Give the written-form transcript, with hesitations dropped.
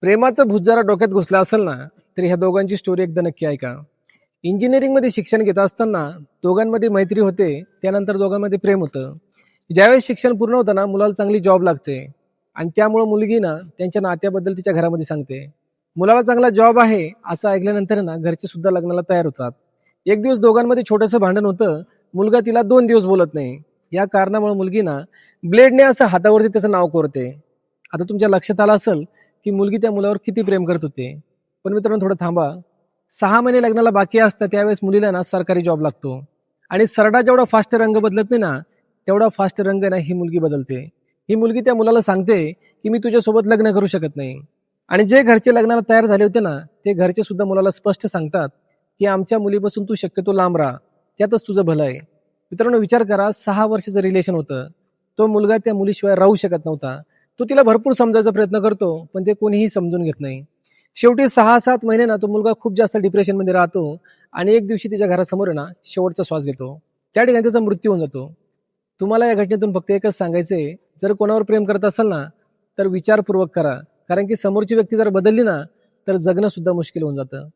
प्रेमाचं भूत जरा डोक्यात घुसलं असेल ना, तर ह्या दोघांची स्टोरी एकदा नक्की ऐका. इंजिनिअरिंगमध्ये शिक्षण घेत असताना दोघांमध्ये मैत्री होते, त्यानंतर दोघांमध्ये प्रेम होतं. ज्यावेळेस शिक्षण पूर्ण होतं ना, मुलाला चांगली जॉब लागते आणि त्यामुळं मुलगी ना त्यांच्या नात्याबद्दल तिच्या घरामध्ये सांगते. मुलाला चांगला जॉब आहे असं ऐकल्यानंतर ना घरचे सुद्धा लग्नाला तयार होतात. एक दिवस दोघांमध्ये छोटंसं भांडण होतं. मुलगा तिला 2 दिवस बोलत नाही. या कारणामुळे मुलगी ना ब्लेडने असं हातावरती त्याचं नाव कोरते. आता तुमच्या लक्षात आलं असेल की मुलगी त्या मुलावर किती प्रेम करत होते. पण मित्रांनो, थोडं थांबा. 6 महिने लग्नाला बाकी असतात त्यावेळेस मुलीला ना सरकारी जॉब लागतो आणि सरडा जेवढा फास्ट रंग बदलत नाही ना, तेवढा फास्ट रंग ना ही मुलगी बदलते. ही मुलगी त्या मुलाला सांगते की मी तुझ्यासोबत लग्न करू शकत नाही. आणि जे घरचे लग्नाला तयार झाले होते ना, ते घरचे सुद्धा मुलाला स्पष्ट सांगतात की आमच्या मुलीपासून तू शक्यतो लांब राहा, त्यातच तुझं भलं आहे. मित्रांनो, विचार करा, 6 वर्षाचं रिलेशन होतं. तो मुलगा त्या मुलीशिवाय राहू शकत नव्हता. तो तिला भरपूर समजायचा प्रयत्न करतो, पण ते कोणीही समजून घेत नाही. शेवटी 6-7 महिने ना तो मुलगा खूप जास्त डिप्रेशनमध्ये राहतो आणि एक दिवशी तिच्या घरासमोर आहे ना शेवटचा श्वास घेतो. त्या ठिकाणी त्याचा मृत्यू होऊन जातो. तुम्हाला या घटनेतून फक्त एकच सांगायचंय, जर कोणावर प्रेम करत असाल ना, तर विचारपूर्वक करा. कारण की समोरची व्यक्ती जर बदलली ना, तर जगणं सुद्धा मुश्किल होऊन जातं.